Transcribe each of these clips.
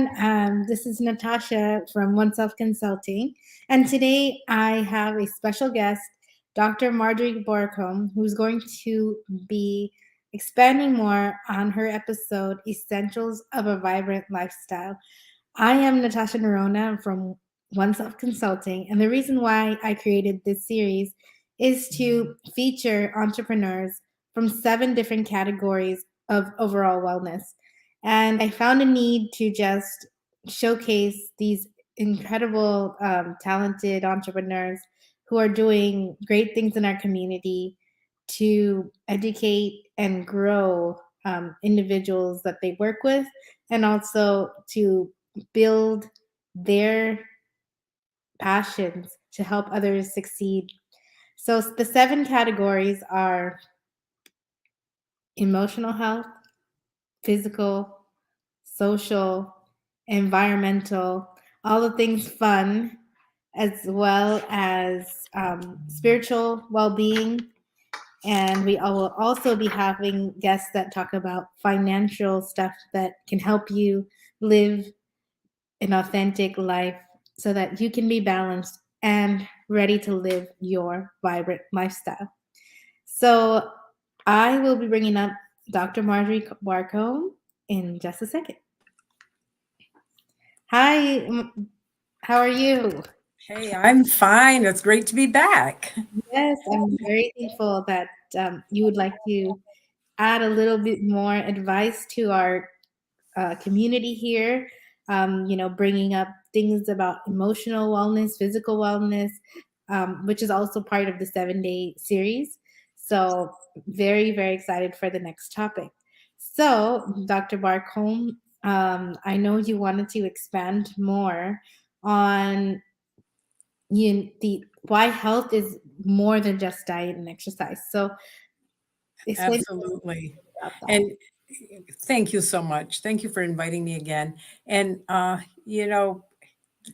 everyone. This is Natasha from One Self Consulting. And today I have a special guest, Dr. Marjorie Barcomb, who's going to be expanding more on her episode, Essentials of a Vibrant Lifestyle. I am Natasha Nerona from One Self Consulting. And the reason why I created this series is to feature entrepreneurs from 7 different categories of overall wellness. And I found a need to just showcase these incredible, talented entrepreneurs who are doing great things in our community to educate and grow individuals that they work with, and also to build their passions to help others succeed. So the 7 categories are emotional health, physical, social, environmental, all the things fun, as well as spiritual well-being. And we will also be having guests that talk about financial stuff that can help you live an authentic life so that you can be balanced and ready to live your vibrant lifestyle. So I will be bringing up Dr. Marjorie Barcomb in just a second. Hi, how are you? Hey, I'm fine. It's great to be back. Yes, I'm very thankful that you would like to add a little bit more advice to our community here. Bringing up things about emotional wellness, physical wellness, which is also part of the 7-day series. So, very, very excited for the next topic. So, Dr. Barcomb, I know you wanted to expand more on the why health is more than just diet and exercise. So, explain Absolutely. about that. And thank you so much. Thank you for inviting me again. And,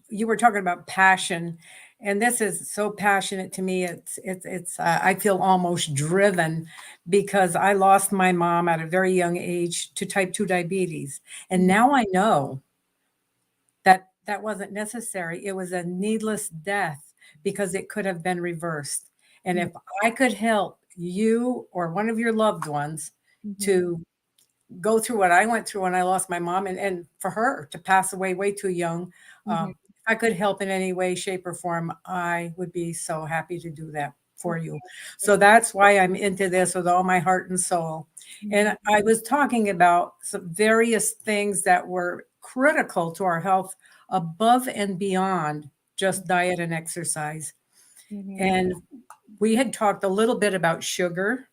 you were talking about passion, and this is so passionate to me. I feel almost driven because I lost my mom at a very young age to type 2 diabetes. And now I know that that wasn't necessary. It was a needless death because it could have been reversed. And if I could help you or one of your loved ones Mhm. to go through what I went through when I lost my mom, and for her to pass away way too young, Mhm. if I could help in any way, shape, or form, I would be so happy to do that for you. So that's why I'm into this with all my heart and soul. Mhm. And I was talking about some various things that were critical to our health above and beyond just diet and exercise. Mhm. And we had talked a little bit about sugar,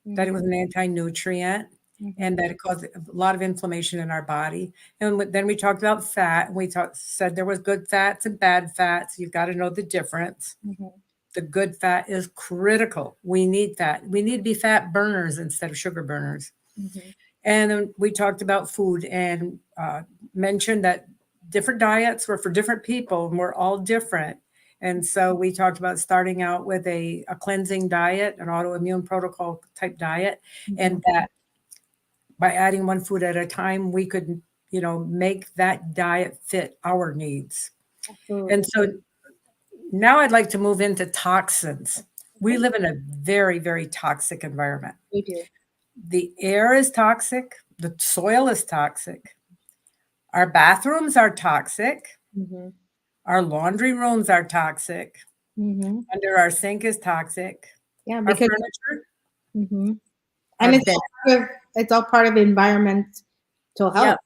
that it Mhm. was an anti-nutrient, Mhm. and that it caused a lot of inflammation in our body. And then we talked about fat, and said there was good fats and bad fats. You've got to know the difference. Mhm. The good fat is critical. We need fat. We need to be fat burners instead of sugar burners. Mhm. And then we talked about food and mentioned that different diets were for different people and we're all different. And so we talked about starting out with a cleansing diet, an autoimmune protocol type diet, Mhm. and that by adding one food at a time, we could, make that diet fit our needs. And Absolutely. so now I'd like to move into toxins. We Okay. live in a very, very toxic environment. We do. The air is toxic, the soil is toxic, our bathrooms are toxic, Mhm. our laundry rooms are toxic, Mhm. under our sink is toxic, Yeah, our because furniture, mhm. our And bed. it's all part of environmental health. Yep.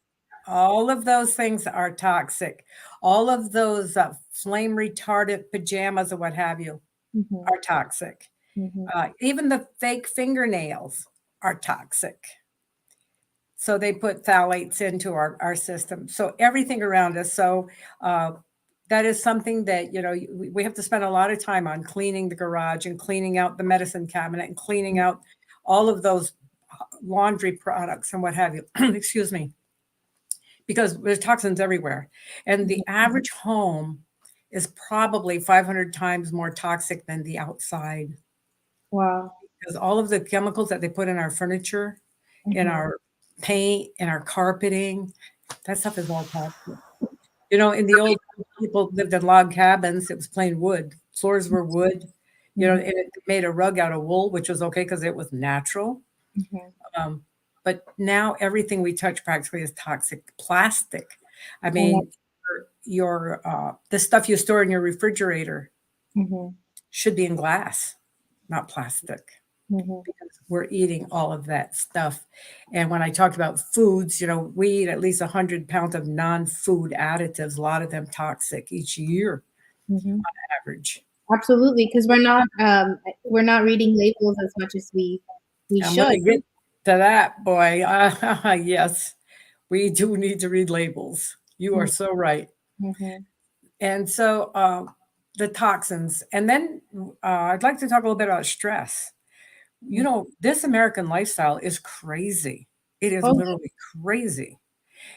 All of those things are toxic. All of those flame retardant pajamas or what have you Mhm. are toxic. Mhm. Even the fake fingernails are toxic. So they put phthalates into our system. So everything around us. So uh, that is something that, we have to spend a lot of time on cleaning the garage and cleaning out the medicine cabinet and cleaning out all of those laundry products and what have you. Excuse me. Because there's toxins everywhere. And the average home is probably 500 times more toxic than the outside Wow. because all of the chemicals that they put in our furniture, in Mhm. our paint, in our carpeting, That stuff is all toxic. You know, in the old people lived in log cabins. It was plain wood. Floors were wood. You know, Mhm, and it made a rug out of wool, which was okay because it was natural. mhm. Um, but now everything we touch practically is toxic. Plastic. I I know. mean, the stuff you store in your refrigerator Mhm, should be in glass, not plastic, mhm. because we're eating all of that stuff. And when I talk about foods, you know, we eat at least 100 pounds of non-food additives, a lot of them toxic each year, Mhm. average. Absolutely, because we're not reading labels as much as we I'm going should. to get to that, boy. Yes, we do need to read labels. You are Mm, so right. mhm, And so the toxins. And then I'd like to talk a little bit about stress. You mm. know, this American lifestyle is crazy. It is Oh, literally crazy.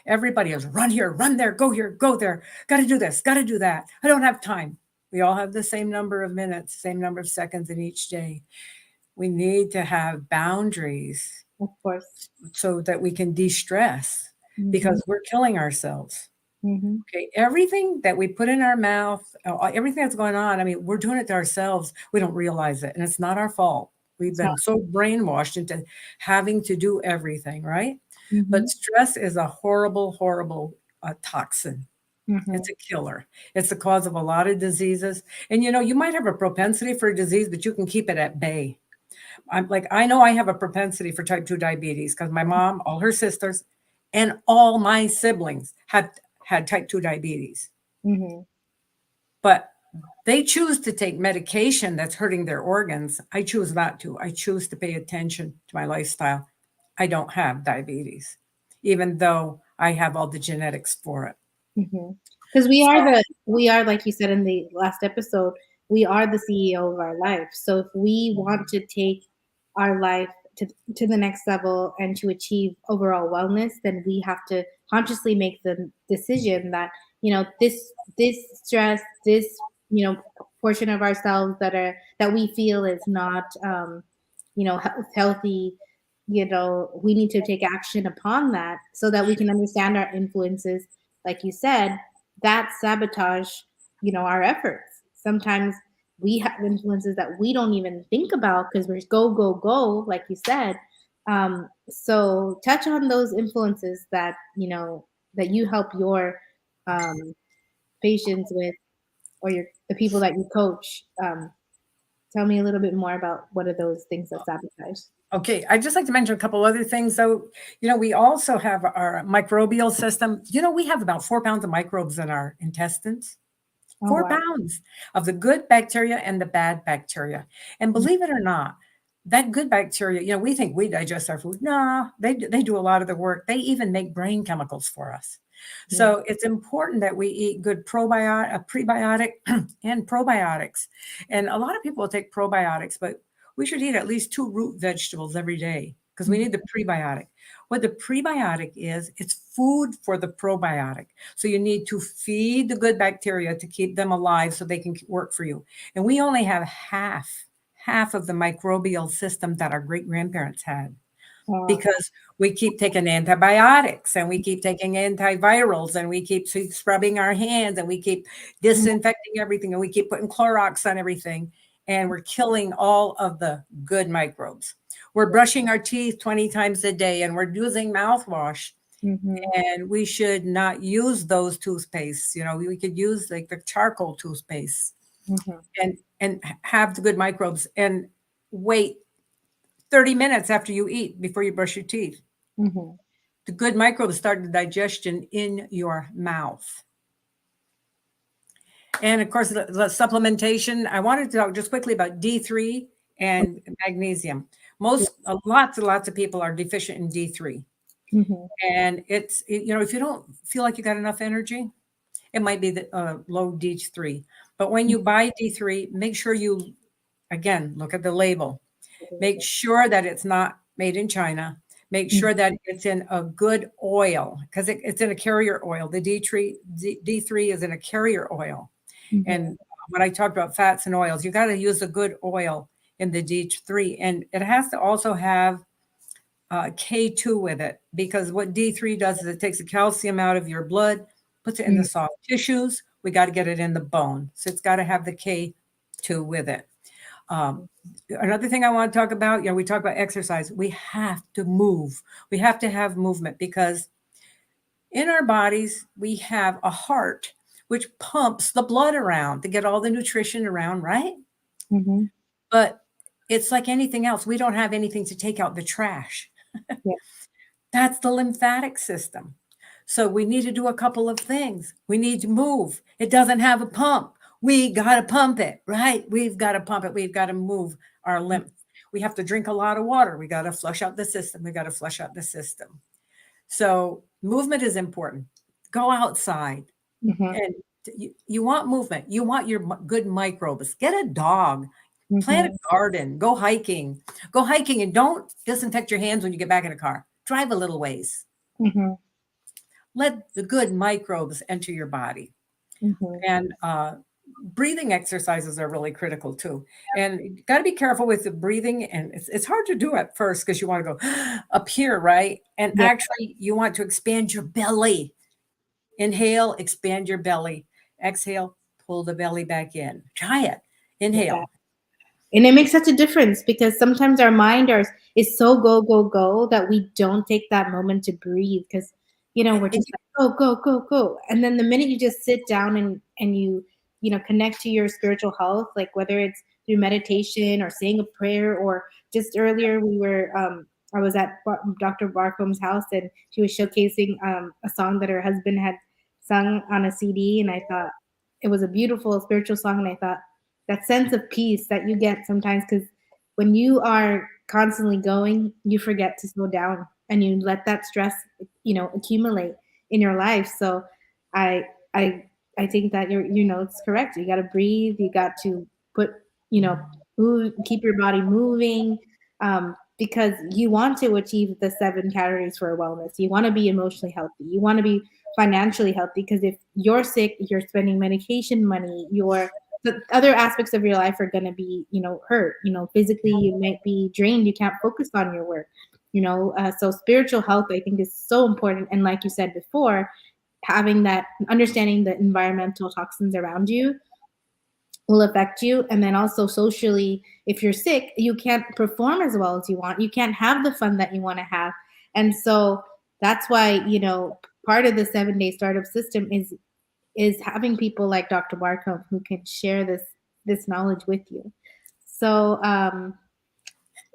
Everybody is run here, go there. Got to do this, got to do that. I don't have time. We all have the same number of minutes, same number of seconds in each day. We need to have boundaries of course. so that we can de stress Mhm, because we're killing ourselves. mhm. Okay, everything that we put in our mouth, everything that's going on, I mean, we're doing it to ourselves. We don't realize it, and it's not our fault. We've It's not. been so brainwashed into having to do everything, right? But Mhm, stress is a horrible, horrible toxin. mhm. It's a killer. It's the cause of a lot of diseases. And you know, you might have a propensity for a disease, but you can keep it at bay. I'm like, I know I have a propensity for type 2 diabetes because my mom, all her sisters, and all my siblings had type 2 diabetes. Mhm. But they choose to take medication that's hurting their organs. I choose not to. I choose to pay attention to my lifestyle. I don't have diabetes, even though I have all the genetics for it. Because we are, like you said in the last episode, we are the CEO of our life. So if we want to take our life to the next level and to achieve overall wellness, then we have to consciously make the decision that, this stress, this, portion of ourselves that we feel is not healthy, we need to take action upon that so that we can understand our influences, like you said, that sabotage, our efforts. Sometimes we have influences that we don't even think about because we're go, go, go, like you said. So touch on those influences that, that you help your um, patients with, or the people that you coach. Tell me a little bit more about what are those things that sabotage. Okay, I'd just like to mention a couple other things. So, you know, we also have our microbial system. You know, we have about 4 pounds of microbes in our intestines. Oh, Four wow. pounds of the good bacteria and the bad bacteria. And believe it or not, that good bacteria, you know, we think we digest our food. No, they do a lot of the work. They even make brain chemicals for us. Mhm. So it's important that we eat good prebiotic and probiotics. And a lot of people take probiotics, but we should eat at least 2 root vegetables every day because we Mhm. need the prebiotic. What the prebiotic is, it's food for the probiotic. So you need to feed the good bacteria to keep them alive so they can work for you. And we only have half of the microbial system that our great grandparents had Uh, because we keep taking antibiotics and we keep taking antivirals and we keep scrubbing our hands and we keep disinfecting everything and we keep putting Clorox on everything and we're killing all of the good microbes. We're brushing our teeth 20 times a day and we're using mouthwash mhm, and we should not use those toothpastes. You know, we could use like the charcoal toothpaste mhm, and have the good microbes and wait 30 minutes after you eat before you brush your teeth. mhm. The good microbes start the digestion in your mouth. And of course, the supplementation. I wanted to talk just quickly about D3 and magnesium. Lots and lots of people are deficient in D3. Mhm, And you know, if you don't feel like you got enough energy, it might be the low D3. But when you buy D3, make sure you, again, look at the label. Make sure that it's not made in China. Make mhm, sure that it's in a good oil because it's in a carrier oil. The D3 is in a carrier oil. mhm, And when I talked about fats and oils, you got to use a good oil in the D3. And it has to also have K2 with it, because what D3 does is it takes the calcium out of your blood, puts it in the Mm. soft tissues. We got to get it in the bone. So it's got to have the K2 with it. Another thing I want to talk about, we talk about exercise. We have to move. We have to have movement, because in our bodies, we have a heart which pumps the blood around to get all the nutrition around, right? Mhm. But it's like anything else. We don't have anything to take out the trash. Yeah. That's the lymphatic system. So we need to do a couple of things. We need to move. It doesn't have a pump. We got to pump it, right? We've got to pump it. We've got to move our lymph. We have to drink a lot of water. We got to flush out the system. We got to flush out the system. So movement is important. Go outside. Mhm. And you want movement. You want your good microbes. Get a dog. Plant Mhm. a garden. Go hiking. Go hiking, and don't disinfect your hands when you get back in a car. Drive a little ways. Mhm. Let the good microbes enter your body. Mhm. And breathing exercises are really critical too. And you got to be careful with the breathing. And it's hard to do at first, because you want to go up here, right? And Yeah. actually, you want to expand your belly. Inhale, expand your belly. Exhale, pull the belly back in. Try it. Inhale. And it makes such a difference, because sometimes our mind is so go, go, go that we don't take that moment to breathe, because, we're And just like, go, go, go, go. And then the minute you just sit down and you connect to your spiritual health, like whether it's through meditation or saying a prayer, or just earlier I was at Dr. Barcomb's house, and she was showcasing a song that her husband had sung on a CD. And I thought it was a beautiful spiritual song. And I thought, that sense of peace that you get sometimes, because when you are constantly going, you forget to slow down, and you let that stress accumulate in your life. So i i I think that it's correct. You got to breathe, you got to put you know move, keep your body moving, because you want to achieve the 7 categories for wellness. You want to be emotionally healthy, you want to be financially healthy, because if you're sick, you're spending medication money, the other aspects of your life are going to be hurt. Physically you might be drained, you can't focus on your work. So spiritual health, I think, is so important. And like you said before, having that understanding the environmental toxins around you will affect you. And then also socially, if you're sick, you can't perform as well as you want, you can't have the fun that you want to have. And so that's why part of the 7-day startup system is having people like Dr. Barcomb who can share this knowledge with you. So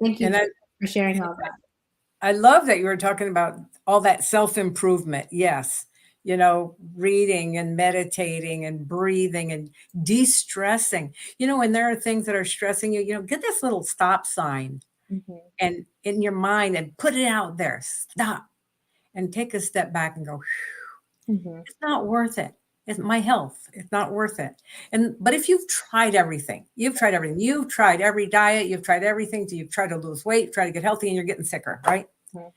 thank you and for sharing all that. I love that you were talking about all that self-improvement. Yes. Reading and meditating and breathing and de-stressing. When there are things that are stressing you, get this little stop sign Mhm. and in your mind and put it out there. Stop and take a step back and go, Mhm. it's not worth it. It's my health. It's not worth it. But if you've tried everything, you've tried every diet, you've tried everything, you've tried to lose weight, try to get healthy, and you're getting sicker, right? Mhm.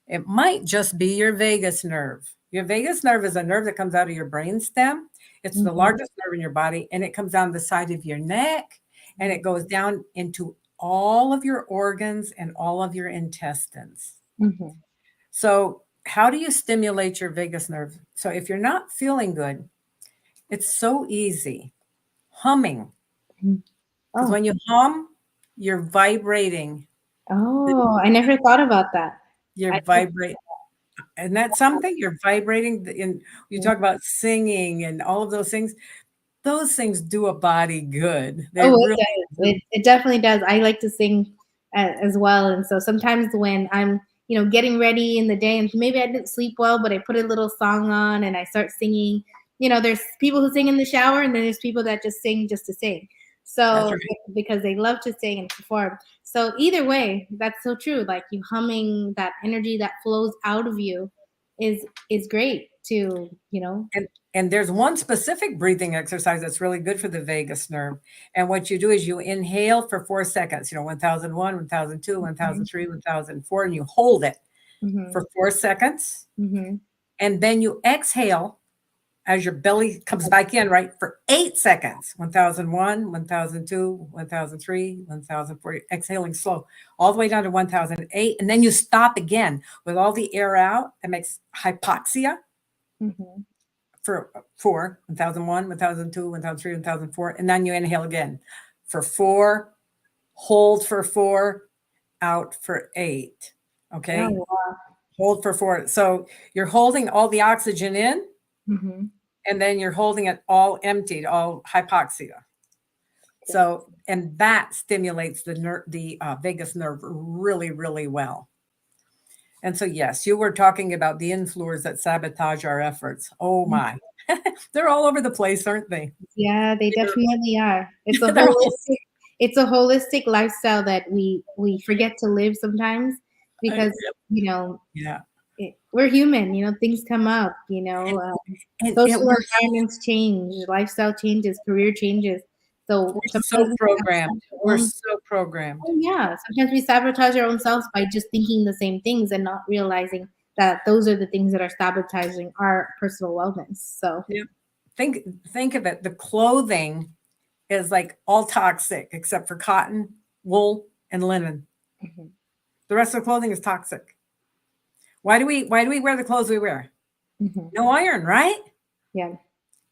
It might just be your vagus nerve. Your vagus nerve is a nerve that comes out of your brain stem. It's the Mhm. largest nerve in your body, and it comes down the side of your neck, and it goes down into all of your organs and all of your intestines. Mhm. So how do you stimulate your vagus nerve? So if you're not feeling good, it's so easy. Humming. Mhm. Because Oh. when you hum, you're vibrating. Oh, I never thought about that. You're I vibrating. And that's something you're vibrating. And you talk about singing and all of those things do a body good. They Oh, it really does. do. It definitely does. I like to sing as well, and so sometimes when I'm, getting ready in the day, and maybe I didn't sleep well, but I put a little song on and I start singing. There's people who sing in the shower, and then there's people that just sing just to sing. That's So right. because they love to sing and perform. So either way, that's so true. Like you humming, that energy that flows out of you is great to. And there's one specific breathing exercise that's really good for the vagus nerve. And what you do is you inhale for 4 seconds, 1001, 1002, 1003, 1004, and you hold it Mhm. for 4 seconds. Mhm. And then you exhale as your belly comes back in, right, for 8 seconds. 1001, 1002, 1003, 1004. Exhaling slow, all the way down to 1008. And then you stop again with all the air out. That makes hypoxia for 4, 1001, 1002, 1003, 1004. And then you inhale again for 4, hold for 4, out for 8. Okay. Oh, wow. Hold for 4. So you're holding all the oxygen in, and then you're holding it all emptied, all hypoxia. So, and that stimulates the vagus nerve really, really well. And so, yes, you were talking about the influencers that sabotage our efforts. Oh my, they're all over the place, aren't they? Yeah, they definitely are. It's a holistic lifestyle that we forget to live sometimes because, you know, Yeah. we're human, you know, things come up, you know, social environments change, lifestyle changes, career changes. So we're so sometimes programmed. We're so programmed. oh, yeah. Sometimes we sabotage our own selves by just thinking the same things and not realizing that those are the things that are sabotaging our personal wellness. So yeah. Think of it. The clothing is like all toxic except for cotton, wool, and linen. The rest of the clothing is toxic. Why do we wear the clothes we wear? No iron, right? Yeah.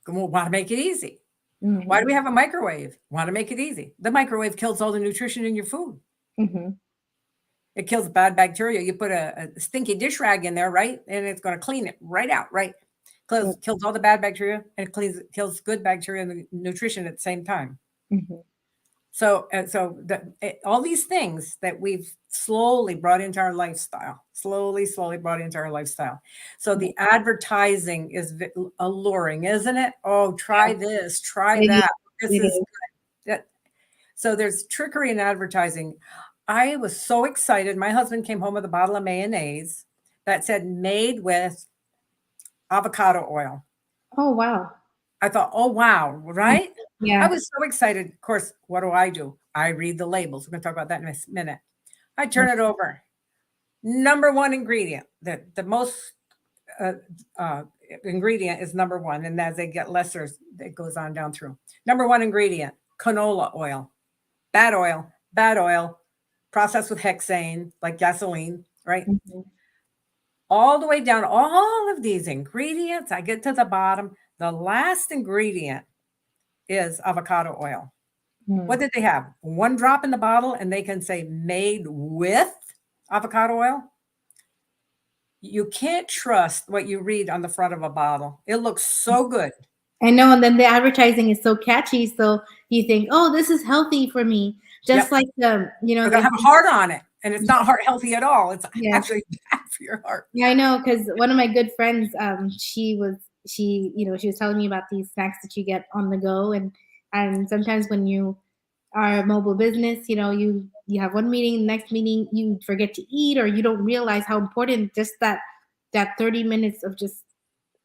We want to make it easy. Why do we have a microwave? Want to make it easy. The microwave kills all the nutrition in your food. It kills bad bacteria. You put a stinky dish rag in there, right? And it's going to clean it right out, right? Kills all the bad bacteria and kills good bacteria and the nutrition at the same time. So all these things that we've slowly brought into our lifestyle, slowly brought into our lifestyle. So the advertising is alluring, isn't it? Oh, try this, try that. This is good. So there's trickery in advertising. I was so excited. My husband came home with a bottle of mayonnaise that said made with avocado oil. Oh, wow. I thought, oh, wow, right? Yeah. I was so excited. Of course, what do? I read the labels. We're going to talk about that in a minute. I turn it over. Number one ingredient, the most ingredient is number one. And as they get lesser, it goes on down through. Number one ingredient, canola oil. Bad oil, processed with hexane, like gasoline, right? All the way down, all of these ingredients, I get to the bottom. The last ingredient is avocado oil. What did they have? 1 drop in the bottle, and they can say made with avocado oil. You can't trust what you read on the front of a bottle. It looks so good. I know, and then the advertising is so catchy, so you think, "Oh, this is healthy for me." Just like the, you know, They're gonna have a heart on it, and it's not heart healthy at all. It's actually bad for your heart. Yeah, I know, because one of my good friends, she was telling me about these snacks that you get on the go, and sometimes when you are a mobile business, you know, you have one meeting, next meeting you forget to eat, or you don't realize how important just that 30 minutes of just,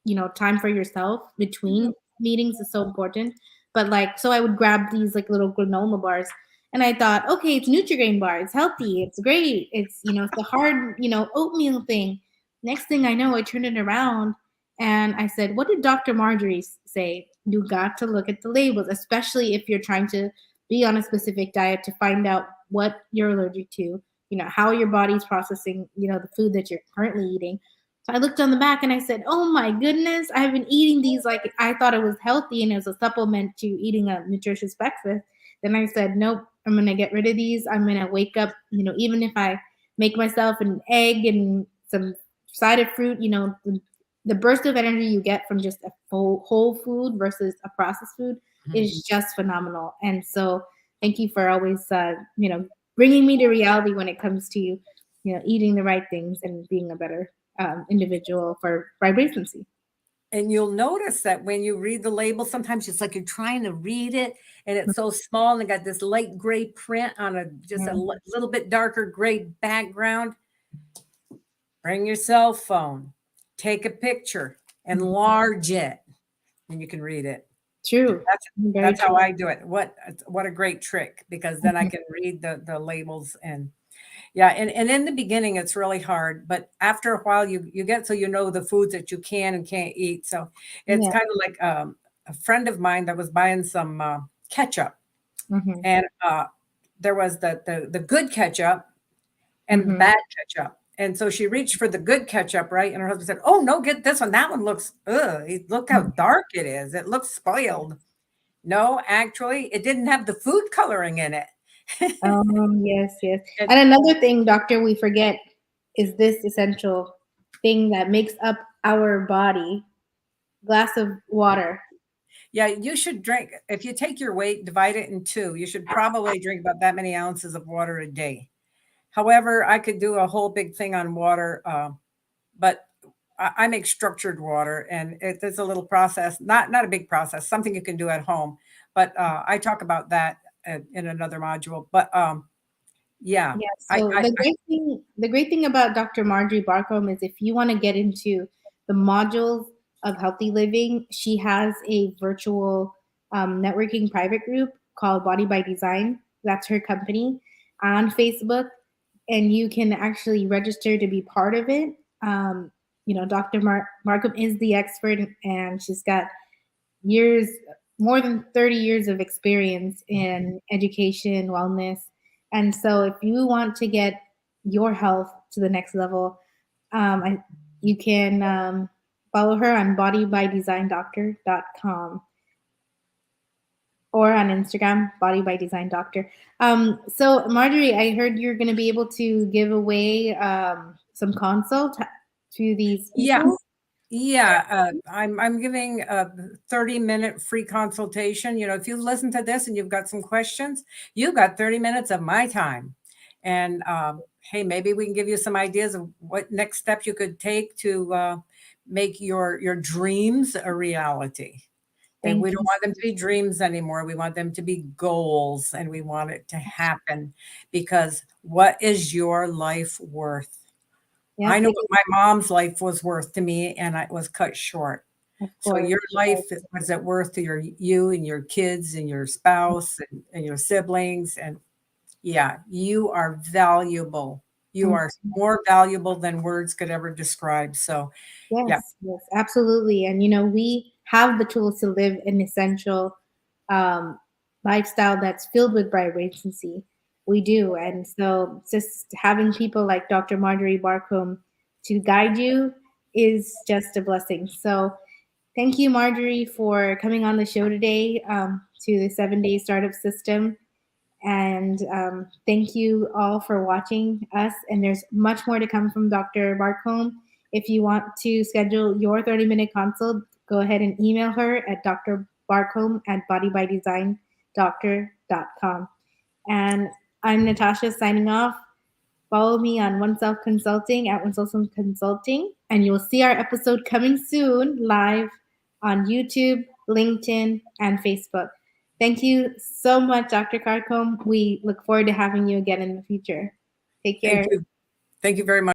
you know, time for yourself between meetings is so important. But like, so I would grab these like little granola bars, and I thought, okay, it's Nutrigrain bar, it's healthy, it's great, it's, you know, it's the hard, you know, oatmeal thing. Next thing I know, I turned it around and I said, what did Dr. Marjorie say? You got to look at the labels, especially if you're trying to be on a specific diet, to find out what you're allergic to, you know, how your body's processing, you know, the food that you're currently eating. So I looked on the back and I said, oh my goodness, I've been eating these like I thought it was healthy and it was a supplement to eating a nutritious breakfast. Then I said, nope, I'm going to get rid of these. I'm going to wake up, you know, even if I make myself an egg and some side of fruit, you know, the burst of energy you get from just a whole food versus a processed food is just phenomenal. And so thank you for always, you know, bringing me to reality when it comes to, you know, eating the right things and being a better individual for vibrancy. And you'll notice that when you read the label, sometimes it's like you're trying to read it and it's so small and it got this light gray print on a little bit darker gray background. Bring your cell phone, take a picture, enlarge it, and you can read it. True. That's how I do it. What a great trick, because then I can read the labels. And Yeah, and in the beginning, it's really hard, but after a while, you get so you know the foods that you can and can't eat. So it's Yeah. kind of like a friend of mine that was buying some ketchup, Mm-hmm. and there was the good ketchup and the Mm-hmm. bad ketchup. And so she reached for the good ketchup, right? And her husband said, "Oh no, get this one. That one looks, ugh, look how dark it is. It looks spoiled." No, actually, it didn't have the food coloring in it. Yes, yes. And And another thing, doctor, we forget is this essential thing that makes up our body, glass of water. yeah, you should drink, if you take your weight, divide it in two. You should probably drink about that many ounces of water a day. However, I could do a whole big thing on water, but I make structured water, and it's a little process, not a big process, something you can do at home. But I talk about that in another module. But yeah, Yeah, I, so I, I the great thing about Dr. Marjorie Barcomb is if you want to get into the modules of healthy living, she has a virtual networking private group called Body by Design. That's her company on Facebook, and you can actually register to be part of it. Dr. Markham is the expert, and she's got years, more than 30 years of experience in education, wellness. And so if you want to get your health to the next level, you can follow her on bodybydesigndoctor.com or on Instagram, Body by Design Doctor. So, Marjorie, I heard you're going to be able to give away some consult to these yeah, people. yeah. I'm giving a 30-minute free consultation. You know, if you listen to this and you've got some questions, you've got 30 minutes of my time. And hey, maybe we can give you some ideas of what next steps you could take to make your dreams a reality. That we Thank don't you. want them to be dreams anymore. We want them to be goals, and we want it to happen, because what is your life worth? I Yep, know what because my mom's life was worth to me, and it was cut short. of So course. your life, what is it worth to you and your kids and your spouse and your siblings? And yeah, you are valuable. You Mm. are more valuable than words could ever describe. So yeah, Yes, yes, absolutely. And we have the tools to live an essential um, lifestyle that's filled with vibrancy. We do. And so just having people like Dr. Marjorie Barcomb to guide you is just a blessing. So thank you, Marjorie, for coming on the show today to the 7 Day Startup System. And thank you all for watching us. And there's much more to come from Dr. Barcomb. If you want to schedule your 30-minute consult, go ahead and email her at drbarcomb at bodybydesignDoctor.com. And I'm Natasha signing off. Follow me on One Self Consulting at One Self Consulting, and you'll see our episode coming soon live on YouTube, LinkedIn, and Facebook. Thank you so much, Dr. Carcombe. We look forward to having you again in the future. Take thank care. you. Thank you very much.